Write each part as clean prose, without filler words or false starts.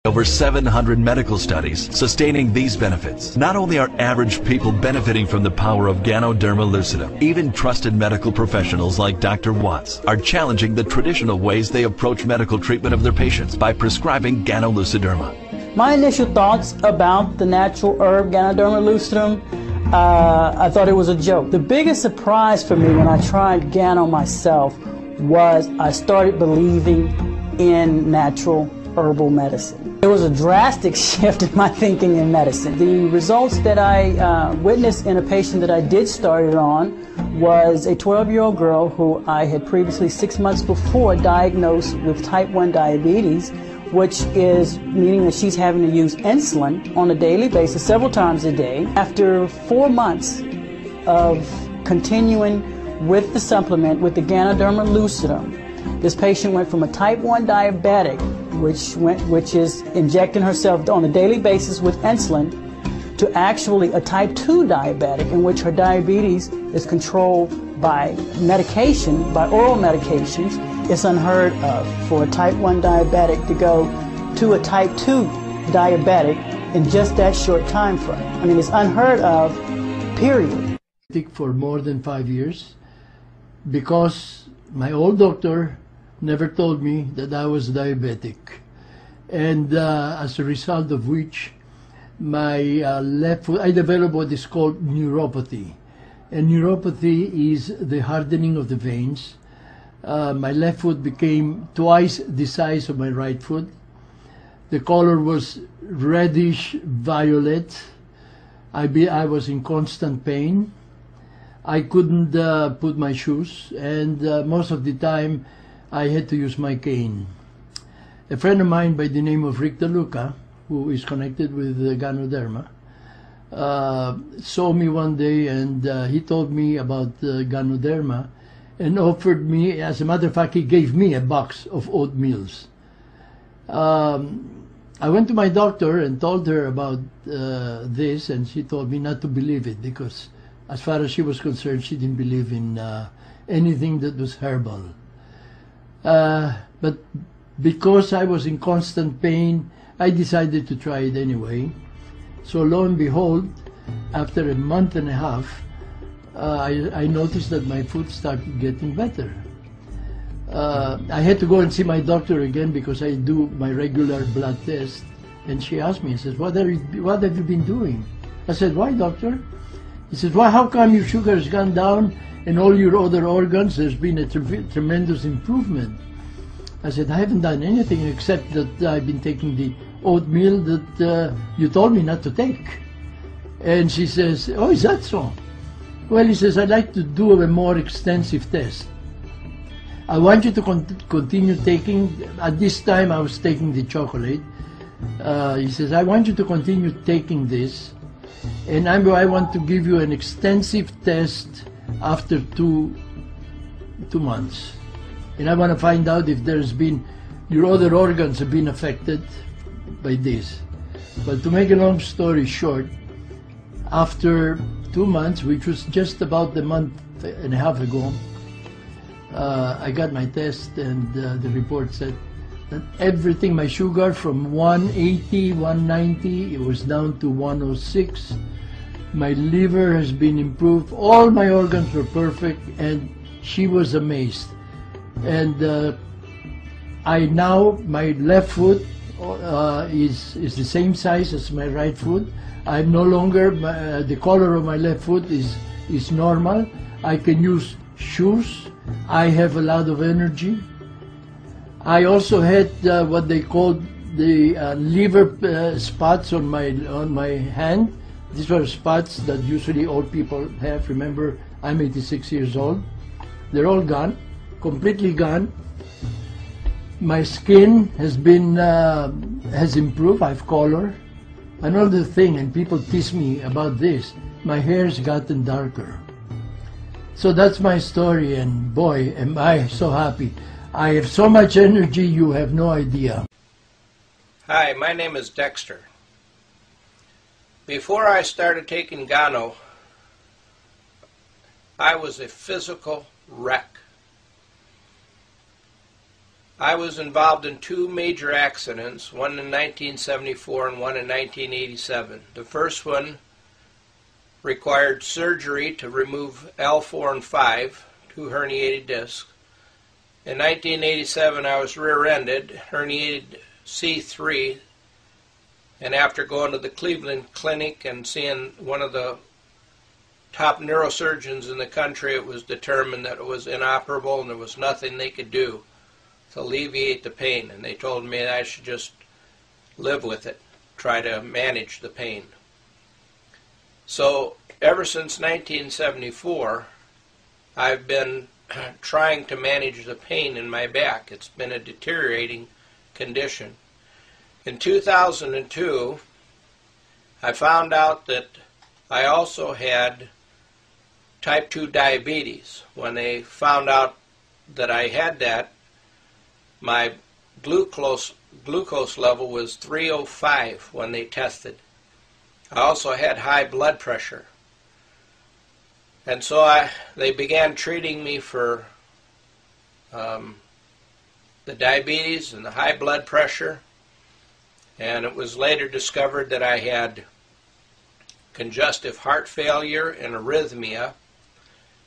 Over 700 medical studies sustaining these benefits. Not only are average people benefiting from the power of Ganoderma Lucidum, even trusted medical professionals like Dr. Watts are challenging the traditional ways they approach medical treatment of their patients by prescribing Ganoderma. My initial thoughts about the natural herb Ganoderma Lucidum, I thought it was a joke. The biggest surprise for me when I tried Gano myself was I started believing in natural herbal medicine. There was a drastic shift in my thinking in medicine. The results that I witnessed in a patient that I did start it on was a 12-year-old girl who I had previously 6 months before diagnosed with type 1 diabetes, which is meaning that she's having to use insulin on a daily basis, several times a day. After 4 months of continuing with the supplement, with the Ganoderma Lucidum, this patient went from a type 1 diabetic, which is injecting herself on a daily basis with insulin, to actually a type 2 diabetic, in which her diabetes is controlled by medication, by oral medications. It's unheard of for a type 1 diabetic to go to a type 2 diabetic in just that short time frame. I mean, it's unheard of, period. For more than 5 years, because my old doctor never told me that I was diabetic, and as a result of which my left foot, I developed what is called neuropathy, and neuropathy is the hardening of the veins. My left foot became twice the size of my right foot. The color was reddish violet. I was in constant pain. I couldn't put my shoes, and most of the time I had to use my cane. A friend of mine by the name of Rick DeLuca, who is connected with Ganoderma, saw me one day, and he told me about Ganoderma and offered me, as a matter of fact, he gave me a box of oatmeals. I went to my doctor and told her about this, and she told me not to believe it because as far as she was concerned, she didn't believe in anything that was herbal. But because I was in constant pain, I decided to try it anyway. So lo and behold, after a month and a half, I noticed that my foot started getting better. I had to go and see my doctor again because I do my regular blood test. And she asked me, she says, what have you been doing? I said, why, doctor? He says, well, how come your sugar has gone down and all your other organs, there's been a tremendous improvement? I said, I haven't done anything except that I've been taking the oatmeal that you told me not to take. And she says, oh, is that so? Well, he says, I'd like to do a more extensive test. I want you to continue taking, at this time I was taking the chocolate. He says, I want you to continue taking this, and I want to give you an extensive test after two months. And I want to find out if there's been, your other organs have been affected by this. But to make a long story short, after 2 months, which was just about a month and a half ago, I got my test, and the report said that everything, my sugar from 180, 190, it was down to 106. My liver has been improved. All my organs were perfect, and she was amazed. And my left foot is the same size as my right foot. I'm no longer, the color of my left foot is normal. I can use shoes. I have a lot of energy. I also had what they called the liver spots on my hand. These were spots that usually old people have. Remember, I'm 86 years old. They're all gone, completely gone. My skin has improved. I have color. Another thing, and people tease me about this, my hair's gotten darker. So that's my story, and boy, am I so happy. I have so much energy, you have no idea. Hi, my name is Dexter. Before I started taking Gano, I was a physical wreck. I was involved in two major accidents, one in 1974 and one in 1987. The first one required surgery to remove L4 and 5, two herniated discs. In 1987, I was rear-ended, herniated C3, and after going to the Cleveland Clinic and seeing one of the top neurosurgeons in the country, it was determined that it was inoperable and there was nothing they could do to alleviate the pain. And they told me that I should just live with it, try to manage the pain. So ever since 1974, I've been trying to manage the pain in my back. It's been a deteriorating condition. In 2002, I found out that I also had type 2 diabetes. When they found out that I had that, my glucose level was 305 when they tested. I also had high blood pressure. And so they began treating me for the diabetes and the high blood pressure. And it was later discovered that I had congestive heart failure and arrhythmia.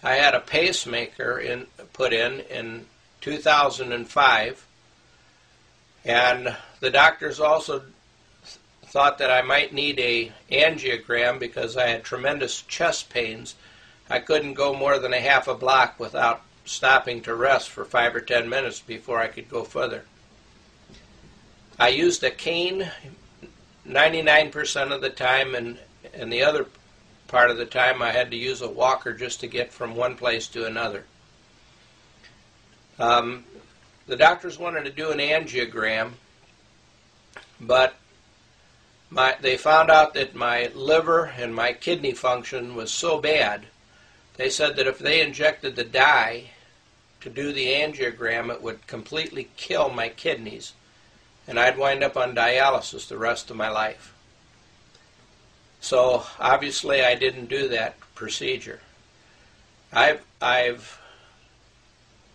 I had a pacemaker put in 2005. And the doctors also thought that I might need an angiogram because I had tremendous chest pains. I couldn't go more than a half a block without stopping to rest for 5 or 10 minutes before I could go further. I used a cane 99% of the time, and the other part of the time I had to use a walker just to get from one place to another. The doctors wanted to do an angiogram, but they found out that my liver and my kidney function was so bad. They said that if they injected the dye to do the angiogram, it would completely kill my kidneys, and I'd wind up on dialysis the rest of my life. So obviously I didn't do that procedure. I've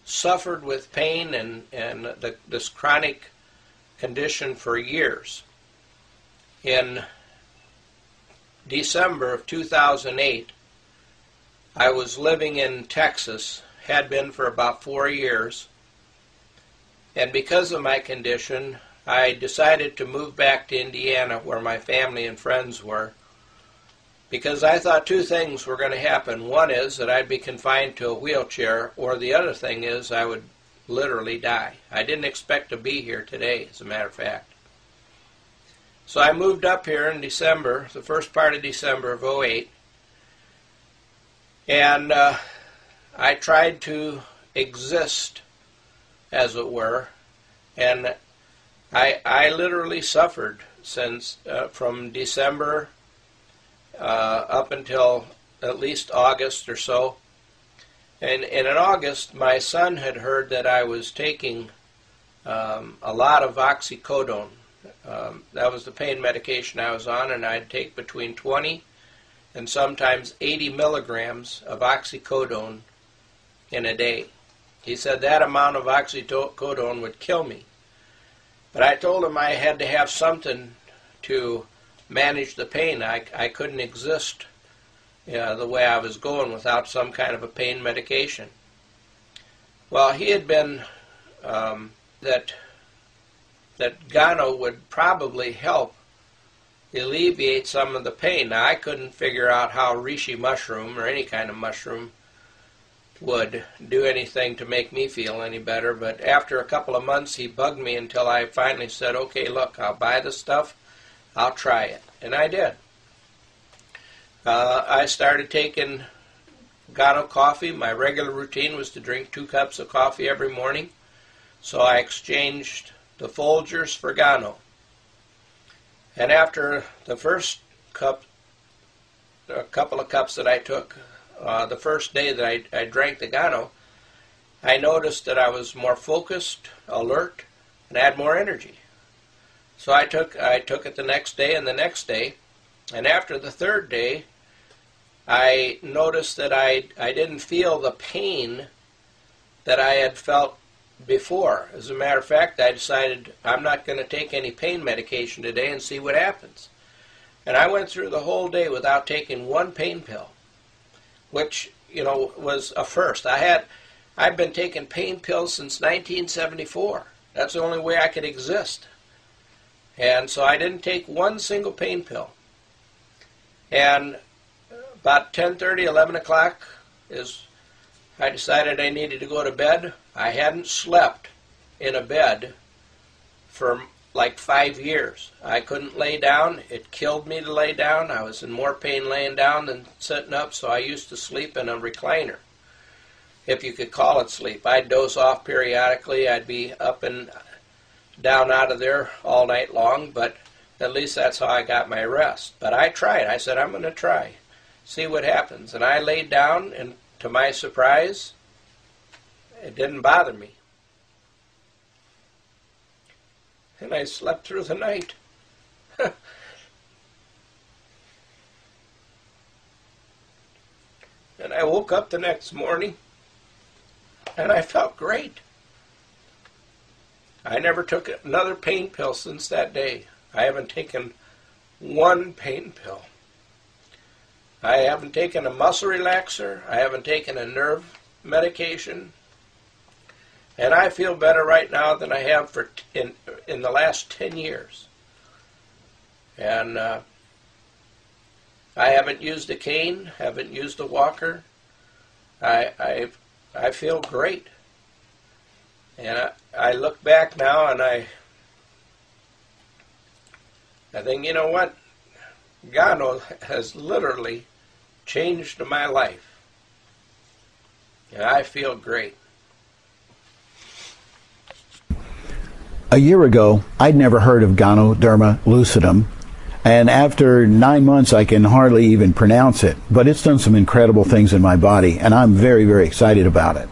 suffered with pain and this chronic condition for years. In December of 2008, I was living in Texas, had been for about 4 years, and because of my condition, I decided to move back to Indiana where my family and friends were, because I thought two things were going to happen. One is that I'd be confined to a wheelchair, or the other thing is I would literally die. I didn't expect to be here today, as a matter of fact. So I moved up here in December, the first part of December of 2008, and I tried to exist, as it were, and I literally suffered since from December up until at least August or so. And in August, my son had heard that I was taking a lot of oxycodone. That was the pain medication I was on, and I'd take between 20 and sometimes 80 milligrams of oxycodone in a day. He said that amount of oxycodone would kill me. But I told him I had to have something to manage the pain. I couldn't exist the way I was going without some kind of a pain medication. Well, he had been that Gano would probably help alleviate some of the pain. Now, I couldn't figure out how reishi mushroom or any kind of mushroom would do anything to make me feel any better, but after a couple of months he bugged me until I finally said, okay, look, I'll buy the stuff, I'll try it. And I did. I started taking Gano coffee. My regular routine was to drink 2 cups of coffee every morning, so I exchanged the Folgers for Gano. And after the first cup, a couple of cups that I took, the first day that I drank the Gano, I noticed that I was more focused, alert, and had more energy. So I took it the next day and the next day, and after the third day, I noticed that I didn't feel the pain that I had felt before. As a matter of fact, I decided I'm not going to take any pain medication today and see what happens. And I went through the whole day without taking one pain pill, which, was a first. I've been taking pain pills since 1974. That's the only way I could exist. And so I didn't take one single pain pill. And about 10:30, 11 o'clock I decided I needed to go to bed. I hadn't slept in a bed for like 5 years. I couldn't lay down. It killed me to lay down. I was in more pain laying down than sitting up, so I used to sleep in a recliner, if you could call it sleep. I'd doze off periodically. I'd be up and down out of there all night long, but at least that's how I got my rest. But I tried. I said, I'm going to try, see what happens. And I laid down, and to my surprise, it didn't bother me. And I slept through the night. And I woke up the next morning, and I felt great. I never took another pain pill since that day. I haven't taken one pain pill. I haven't taken a muscle relaxer. I haven't taken a nerve medication. And I feel better right now than I have in the last 10 years. And I haven't used a cane, haven't used a walker. I feel great. And I look back now and I think, you know what? Gano has literally changed my life. And I feel great. A year ago, I'd never heard of Ganoderma lucidum, and after 9 months I can hardly even pronounce it, but it's done some incredible things in my body, and I'm very, very excited about it.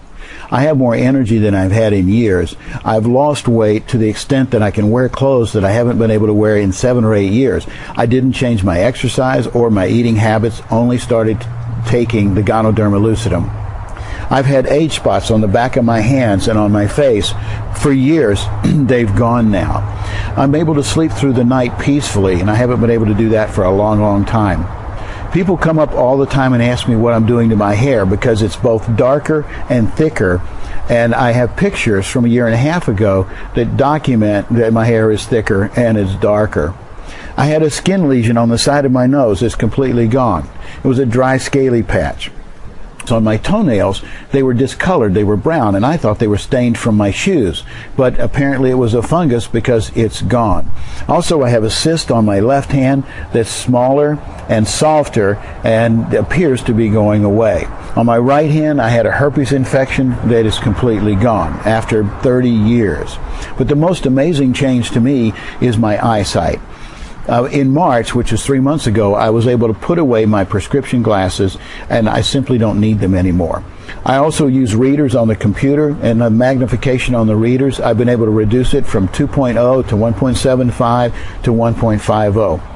I have more energy than I've had in years. I've lost weight to the extent that I can wear clothes that I haven't been able to wear in 7 or 8 years. I didn't change my exercise or my eating habits, only started taking the Ganoderma lucidum. I've had age spots on the back of my hands and on my face for years. They've gone now. I'm able to sleep through the night peacefully, and I haven't been able to do that for a long, long time. People come up all the time and ask me what I'm doing to my hair because it's both darker and thicker, and I have pictures from a year and a half ago that document that my hair is thicker and it's darker. I had a skin lesion on the side of my nose. It's completely gone. It was a dry, scaly patch. So on my toenails, they were discolored, they were brown, and I thought they were stained from my shoes. But apparently it was a fungus because it's gone. Also, I have a cyst on my left hand that's smaller and softer and appears to be going away. On my right hand, I had a herpes infection that is completely gone after 30 years. But the most amazing change to me is my eyesight. In March, which is 3 months ago, I was able to put away my prescription glasses, and I simply don't need them anymore. I also use readers on the computer, and the magnification on the readers, I've been able to reduce it from 2.0 to 1.75 to 1.50.